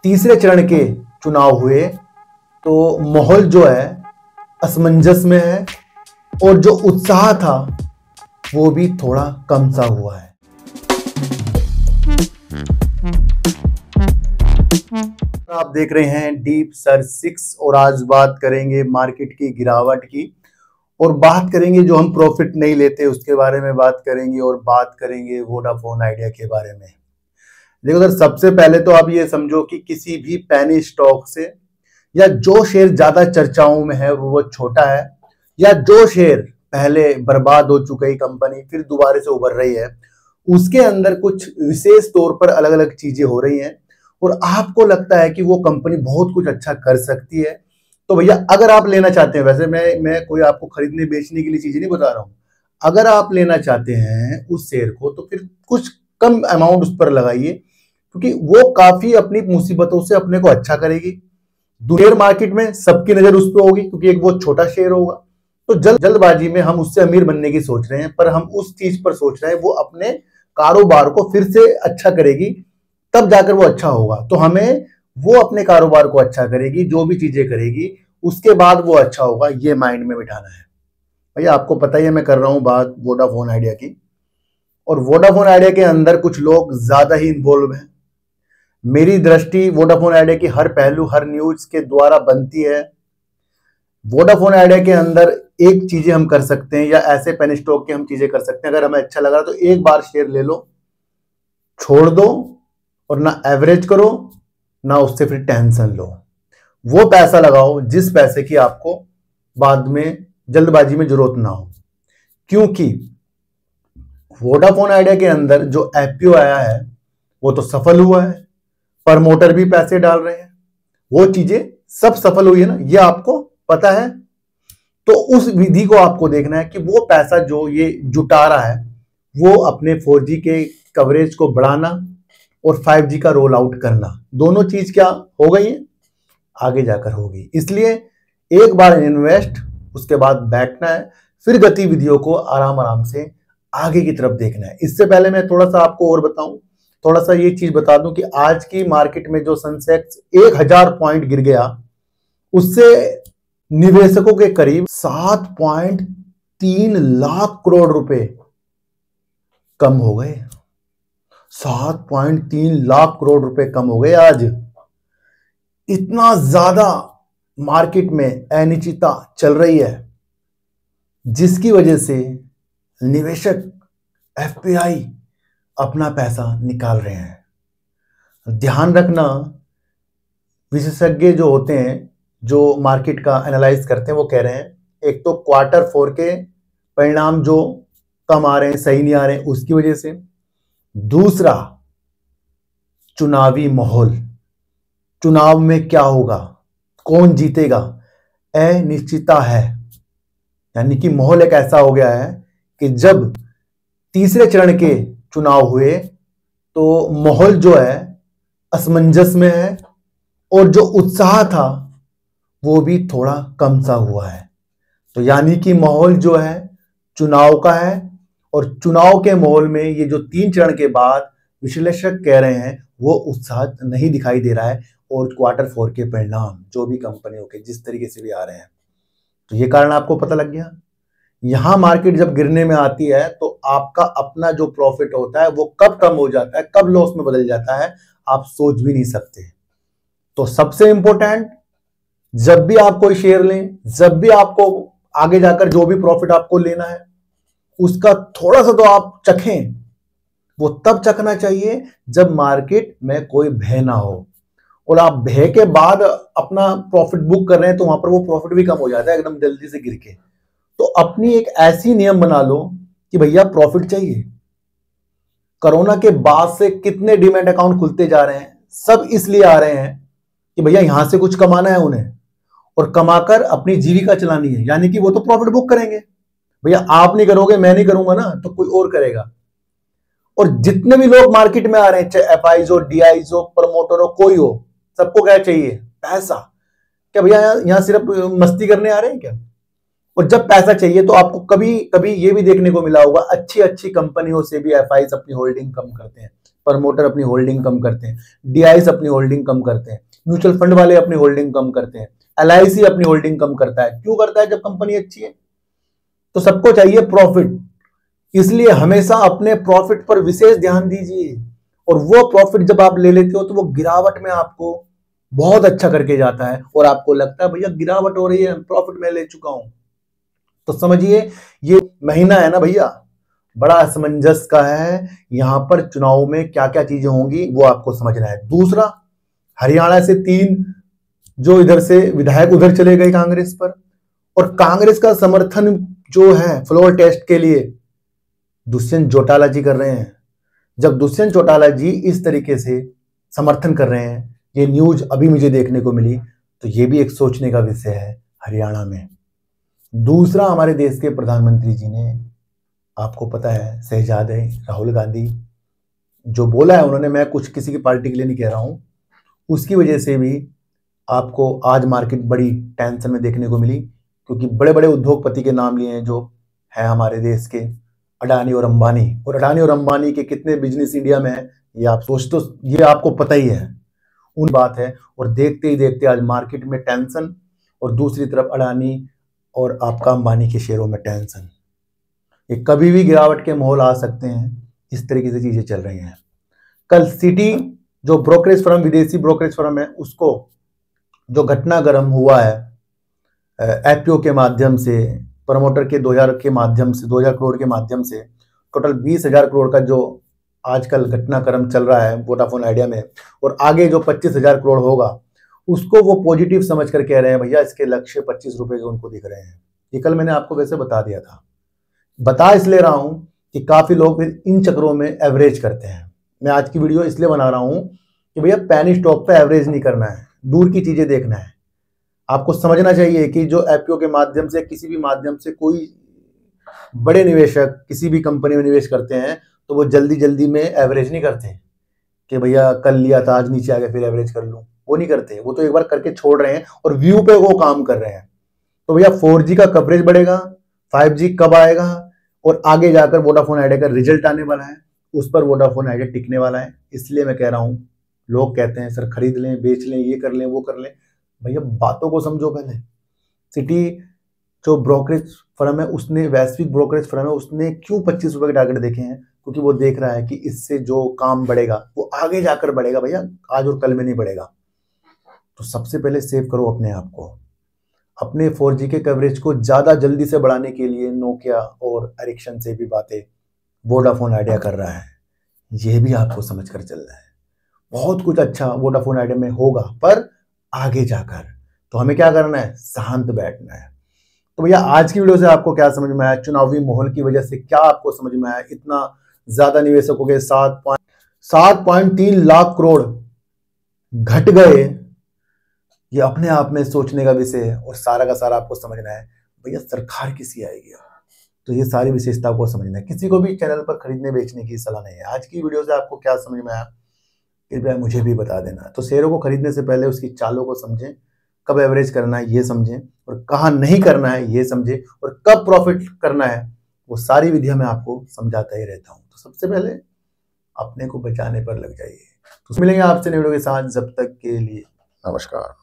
तीसरे चरण के चुनाव हुए तो माहौल जो है असमंजस में है और जो उत्साह था वो भी थोड़ा कम सा हुआ है। आप देख रहे हैं डीप सर्च 6 और आज बात करेंगे मार्केट की गिरावट की और बात करेंगे जो हम प्रॉफिट नहीं लेते उसके बारे में बात करेंगे और बात करेंगे वोडाफोन आइडिया के बारे में। देखो सर, सबसे पहले तो आप ये समझो कि किसी भी पैनी स्टॉक से या जो शेयर ज्यादा चर्चाओं में है वो छोटा है या जो शेयर पहले बर्बाद हो चुकी कंपनी फिर दोबारा से उभर रही है, उसके अंदर कुछ विशेष तौर पर अलग अलग चीजें हो रही हैं और आपको लगता है कि वो कंपनी बहुत कुछ अच्छा कर सकती है, तो भैया अगर आप लेना चाहते हैं, वैसे मैं कोई आपको खरीदने बेचने के लिए चीजें नहीं बता रहा हूं, अगर आप लेना चाहते हैं उस शेयर को तो फिर कुछ कम अमाउंट उस पर लगाइए क्योंकि वो काफी अपनी मुसीबतों से अपने को अच्छा करेगी। शेयर मार्केट में सबकी नजर उस पर होगी क्योंकि एक वो छोटा शेयर होगा, तो जल्दबाजी में हम उससे अमीर बनने की सोच रहे हैं, पर हम उस चीज पर सोच रहे हैं वो अपने कारोबार को फिर से अच्छा करेगी तब जाकर वो अच्छा होगा। तो हमें वो अपने कारोबार को अच्छा करेगी, जो भी चीजें करेगी उसके बाद वो अच्छा होगा, ये माइंड में बिठाना है। भैया आपको पता ही है मैं कर रहा हूं बात वोडाफोन आइडिया की, और वोडाफोन आइडिया के अंदर कुछ लोग ज्यादा ही इन्वॉल्व हैं। मेरी दृष्टि वोडाफोन आइडिया की हर पहलू हर न्यूज के द्वारा बनती है। वोडाफोन आइडिया के अंदर एक चीजें हम कर सकते हैं या ऐसे पेनी स्टॉक की हम चीजें कर सकते हैं, अगर हमें अच्छा लगा तो एक बार शेयर ले लो, छोड़ दो और ना एवरेज करो ना उससे फिर टेंशन लो। वो पैसा लगाओ जिस पैसे की आपको बाद में जल्दबाजी में जरूरत ना हो, क्योंकि वोडाफोन आइडिया के अंदर जो आईपीओ आया है वो तो सफल हुआ है, प्रमोटर भी पैसे डाल रहे हैं, वो चीजें सब सफल हुई है ना, ये आपको पता है। तो उस विधि को आपको देखना है कि वो पैसा जो ये जुटा रहा है वो अपने 4G के कवरेज को बढ़ाना और 5G का रोल आउट करना, दोनों चीज क्या हो गई है आगे जाकर होगी। इसलिए एक बार इन्वेस्ट, उसके बाद बैठना है, फिर गतिविधियों को आराम आराम से आगे की तरफ देखना है। इससे पहले मैं थोड़ा सा आपको और बताऊं, थोड़ा सा ये चीज बता दूं कि आज की मार्केट में जो सेंसेक्स 1000 पॉइंट गिर गया, उससे निवेशकों के करीब 7.3 लाख करोड़ रुपए कम हो गए। 7.3 लाख करोड़ रुपए कम हो गए। आज इतना ज्यादा मार्केट में अनिश्चितता चल रही है जिसकी वजह से निवेशक एफपीआई अपना पैसा निकाल रहे हैं। ध्यान रखना, विशेषज्ञ जो होते हैं जो मार्केट का एनालाइज करते हैं वो कह रहे हैं एक तो Q4 के परिणाम जो कम आ रहे हैं, सही नहीं आ रहे हैं, उसकी वजह से, दूसरा चुनावी माहौल, चुनाव में क्या होगा, कौन जीतेगा, अनिश्चितता है। यानी कि माहौल एक ऐसा हो गया है कि जब तीसरे चरण के चुनाव हुए तो माहौल जो है असमंजस में है और जो उत्साह था वो भी थोड़ा कम सा हुआ है। तो यानी कि माहौल जो है चुनाव का है और चुनाव के माहौल में ये जो 3 चरण के बाद विश्लेषक कह रहे हैं वो उत्साह नहीं दिखाई दे रहा है, और Q4 के परिणाम जो भी कंपनियों के जिस तरीके से भी आ रहे हैं, तो ये कारण आपको पता लग गया। यहां मार्केट जब गिरने में आती है तो आपका अपना जो प्रॉफिट होता है वो कब कम हो जाता है, कब लॉस में बदल जाता है, आप सोच भी नहीं सकते। तो सबसे इंपॉर्टेंट, जब भी आप कोई शेयर लें, जब भी आपको आगे जाकर जो भी प्रॉफिट आपको लेना है उसका थोड़ा सा तो आप चखें। वो तब चखना चाहिए जब मार्केट में कोई भय ना हो, और आप भय के बाद अपना प्रॉफिट बुक कर रहे हैं तो वहां पर वो प्रॉफिट भी कम हो जाता है एकदम जल्दी से गिर के। तो अपनी एक ऐसी नियम बना लो कि भैया प्रॉफिट चाहिए। कोरोना के बाद से कितने डीमैट अकाउंट खुलते जा रहे हैं, सब इसलिए आ रहे हैं कि भैया यहां से कुछ कमाना है उन्हें और कमाकर अपनी जीविका चलानी है, यानी कि वो तो प्रॉफिट बुक करेंगे। भैया आप नहीं करोगे, मैं नहीं करूंगा ना, तो कोई और करेगा। और जितने भी लोग मार्केट में आ रहे हैं, चाहे एफआईज हो, डीआईज हो, प्रमोटर हो, कोई हो, सबको क्या चाहिए, पैसा। क्या भैया यहां सिर्फ मस्ती करने आ रहे हैं क्या? और जब पैसा चाहिए तो आपको कभी कभी ये भी देखने को मिला होगा अच्छी अच्छी कंपनियों से भी एफआईज अपनी होल्डिंग कम करते हैं। प्रमोटर अपनी होल्डिंग कम करते हैं, डीआईस अपनी होल्डिंग कम करते हैं, म्यूचुअल फंड वाले अपनी होल्डिंग कम करते हैं, एलआईसी अपनी होल्डिंग कम करता है। क्यों करता है? जब कंपनी अच्छी है तो सबको चाहिए प्रॉफिट, इसलिए हमेशा अपने प्रॉफिट पर विशेष ध्यान दीजिए। और वो प्रॉफिट जब आप ले लेते हो तो वो गिरावट में आपको बहुत अच्छा करके जाता है और आपको लगता है भैया गिरावट हो रही है, प्रॉफिट में ले चुका हूं। तो समझिए ये महीना है ना भैया, बड़ा असमंजस का है। यहां पर चुनाव में क्या क्या चीजें होंगी वो आपको समझना है। दूसरा, हरियाणा से 3 जो इधर से विधायक उधर चले गए कांग्रेस पर, और कांग्रेस का समर्थन जो है फ्लोर टेस्ट के लिए दुष्यंत चौटाला जी कर रहे हैं। जब दुष्यंत चौटाला जी इस तरीके से समर्थन कर रहे हैं, ये न्यूज अभी मुझे देखने को मिली, तो ये भी एक सोचने का विषय है हरियाणा में। दूसरा, हमारे देश के प्रधानमंत्री जी ने, आपको पता है, शहजादे राहुल गांधी जो बोला है उन्होंने, मैं कुछ किसी की पार्टी के लिए नहीं कह रहा हूं, उसकी वजह से भी आपको आज मार्केट बड़ी टेंशन में देखने को मिली, क्योंकि बड़े बड़े उद्योगपति के नाम लिए हैं जो है हमारे देश के, अडानी और अंबानी। और अडानी और अंबानी के कितने बिजनेस इंडिया में है ये आप सोच, तो ये आपको पता ही है, उन बात है। और देखते ही देखते आज मार्केट में टेंशन, और दूसरी तरफ अडानी और आपका अंबानी के शेयरों में टेंशन। ये कभी भी गिरावट के माहौल आ सकते हैं, इस तरीके से चीजें चल रही हैं। कल सिटी जो ब्रोकरेज फर्म, विदेशी ब्रोकरेज फर्म है, उसको जो घटना गर्म हुआ है एफपीओ के माध्यम से, प्रमोटर के 2000 के माध्यम से, 2000 करोड़ के माध्यम से, टोटल 20,000 करोड़ का जो आजकल घटनाक्रम चल रहा है वोडाफोन आइडिया में, और आगे जो 25,000 करोड़ होगा उसको वो पॉजिटिव समझ कर कह रहे हैं भैया इसके लक्ष्य 25 रुपए के उनको दिख रहे हैं। ये कल मैंने आपको वैसे बता दिया था। बता इसलिए रहा हूं कि काफी लोग फिर इन चक्रों में एवरेज करते हैं। मैं आज की वीडियो इसलिए बना रहा हूं कि भैया पैनी स्टॉक पे एवरेज नहीं करना है, दूर की चीजें देखना है। आपको समझना चाहिए कि जो एफपीओ के माध्यम से, किसी भी माध्यम से कोई बड़े निवेशक किसी भी कंपनी में निवेश करते हैं तो वो जल्दी जल्दी में एवरेज नहीं करते कि भैया कल लिया था आज नीचे आ गया फिर एवरेज कर लूं, वो नहीं करते। वो तो एक बार करके छोड़ रहे हैं और व्यू पे वो काम कर रहे हैं। तो भैया 4G का कवरेज बढ़ेगा, 5G कब आएगा, और आगे जाकर वोडाफोन आइडिया का रिजल्ट आने वाला है, उस पर वोडाफोन आइडिया टिकने वाला है। इसलिए मैं कह रहा हूं, लोग कहते हैं सर खरीद लें, बेच लें, ये कर लें, वो कर लें। भैया बातों को समझो पहले। सिटी जो ब्रोकरेज फर्म है उसने, वैश्विक ब्रोकरेज फर्म है, उसने क्यों 25 रुपए के टारगेट देखे हैं? क्योंकि वो देख रहा है कि इससे जो काम बढ़ेगा वो आगे जाकर बढ़ेगा भैया, आज और कल में नहीं बढ़ेगा। तो सबसे पहले सेव करो अपने आप को। अपने 4G के कवरेज को ज्यादा जल्दी से बढ़ाने के लिए नोकिया और एरिक्सन से भी बातें वोडाफोन आइडिया कर रहा है, ये भी आपको समझकर चलना है। बहुत कुछ अच्छा वोडाफोन आइडिया में होगा, पर आगे जाकर। तो हमें क्या करना है? शांत बैठना है। तो भैया आज की वीडियो से आपको क्या समझ में आया? चुनावी माहौल की वजह से क्या आपको समझ में आया? इतना ज्यादा निवेशकों के 7.3 लाख करोड़ घट गए, ये अपने आप में सोचने का विषय है। और सारा का सारा आपको समझना है भैया सरकार किसी आएगी, तो ये सारी विशेषता को समझना है। किसी को भी चैनल पर खरीदने बेचने की सलाह नहीं है। आज की वीडियो से आपको क्या समझ में आया कृपया मुझे भी बता देना। तो शेयरों को खरीदने से पहले उसकी चालों को समझें, कब एवरेज करना है ये समझें, और कहाँ नहीं करना है ये समझें, और कब प्रॉफिट करना है वो सारी विधियां मैं आपको समझाता ही रहता हूं। तो सबसे पहले अपने को बचाने पर लग जाइए। तो मिलेंगे आपसे नई वीडियो के साथ, जब तक के लिए नमस्कार।